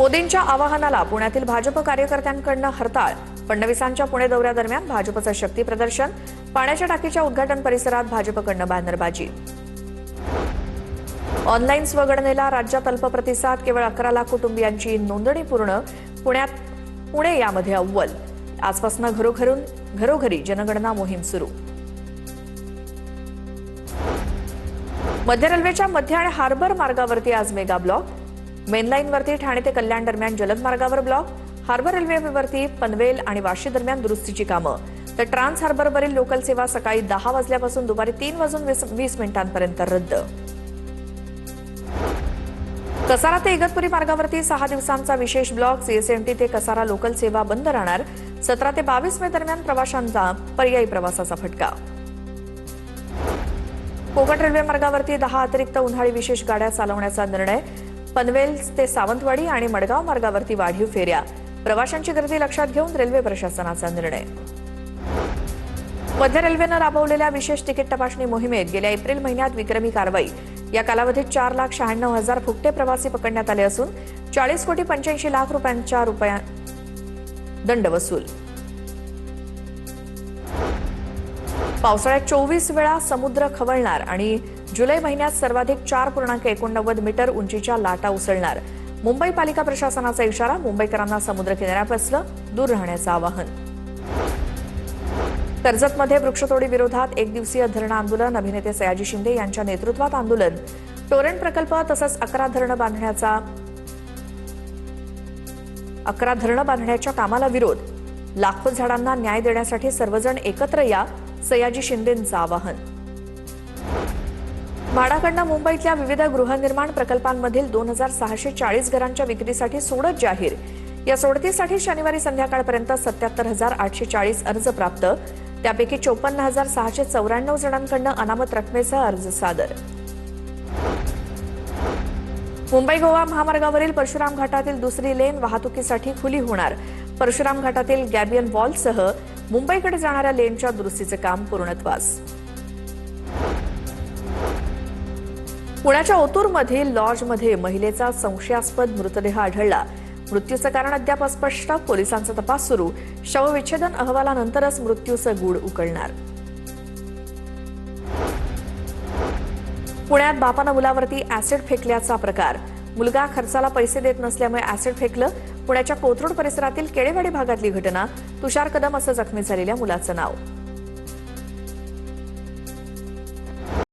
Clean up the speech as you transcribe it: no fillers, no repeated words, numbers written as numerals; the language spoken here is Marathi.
मोदींच्या आवाहनाला पुण्यातील भाजप कार्यकर्त्यांकडून हरताळ। फडणवीसांच्या पुणे दौऱ्यादरम्यान भाजपचं शक्ती प्रदर्शन। पाण्याच्या टाकीच्या उद्घाटन परिसरात भाजपकडून बॅनरबाजी। ऑनलाईन स्वगणनेला राज्यात अल्प प्रतिसाद। केवळ 11 लाख कुटुंबियांची नोंदणी पूर्ण। पुणे यामध्ये अव्वल। आजपासून घरोघरी जनगणना मोहीम सुरू। मध्य रेल्वेच्या मध्य आणि हार्बर मार्गावरती आज मेगा ब्लॉक। मेन लाईनवरती ठाणे ते कल्याण दरम्यान जलद मार्गावर ब्लॉक। हार्बर रेल्वेवरती पनवेल आणि वाशी दरम्यान दुरुस्तीची कामं। तर ट्रान्स हार्बरवरील लोकल सेवा सकाळी 10 वाजल्यापासून दुपारी 3:20 रद्द। कसारा ते इगतपुरी मार्गावरती 6 दिवसांचा विशेष ब्लॉक। सीएसएमटी ते कसारा लोकल सेवा बंद राहणार। 17 ते 22 मे दरम्यान प्रवाशांचा पर्यायी प्रवासाचा फटका। कोकण रेल्वे मार्गावरती 10 अतिरिक्त उन्हाळी विशेष गाड्या चालवण्याचा निर्णय। पनवेल ते सावंतवाडी आणि मडगाव मार्गावरती वाढीव फेऱ्या। प्रवाशांची गर्दी लक्षात घेऊन रेल्वे प्रशासनाचा निर्णय। मध्य रेल्वेनं राबवलेल्या विशेष तिकीट तपासणी मोहिमेत गेल्या एप्रिल महिन्यात विक्रमी कारवाई। या कालावधीत 4,96,000 फुकटे प्रवासी पकडण्यात आले असून 40,85,00,000 रुपयांचा दंड वसूल। पावसाळ्यात 24 वेळा समुद्र खवळणार आणि जुलै महिन्यात सर्वाधिक 4.89 मीटर उंचीच्या लाटा उसळणार। मुंबई पालिका प्रशासनाचा इशारा। मुंबईकरांना समुद्र किनाऱ्यापासून दूर राहण्याचं आवाहन। कर्जतमध्ये वृक्षतोडी विरोधात 1 दिवसीय धरणं आंदोलन। अभिनेते सयाजी शिंदे यांच्या नेतृत्वात आंदोलन। टोरेंट प्रकल्प तसंच 11 धरणं बांधण्याच्या कामाला विरोध। लाखो झाडांना न्याय देण्यासाठी सर्वजण एकत्र या, सयाजी शिंदेंचं आवाहन। म्हाडाकडून मुंबईतल्या विविध गृहनिर्माण प्रकल्पांमधील 2,640 घरांच्या विक्रीसाठी सोडत जाहीर। या सोडतीसाठी शनिवारी संध्याकाळपर्यंत 77,840 अर्ज प्राप्त। त्यापैकी 54,694 जणांकडून अनामत रकमेसह अर्ज सादर। मुंबई गोवा महामार्गावरील परशुराम घाटातील दुसरी लेन वाहतुकीसाठी खुली होणार। परशुराम घाटातील गॅबियन वॉलसह मुंबईकडे जाणाऱ्या लेनच्या दुरुस्तीचे काम पूर्णत्वास। पुण्याच्या ओतूरमधील लॉजमध्ये महिलेचा संशयास्पद मृतदेह आढळला। मृत्यूचं कारण अद्याप अस्पष्ट। पोलिसांचा तपास सुरू। शवविच्छेदन अहवालानंतरच मृत्यूचं गूढ उकलणार। पुण्यात बापानं मुलावरती ऍसिड फेकल्याचा प्रकार। मुलगा खर्चाला पैसे देत नसल्यामुळे ऍसिड फेकलं। पुण्याच्या कोथरूड परिसरातील केळेवाडी भागातली घटना। तुषार कदम असं जखमी झालेल्या मुलाचं नाव।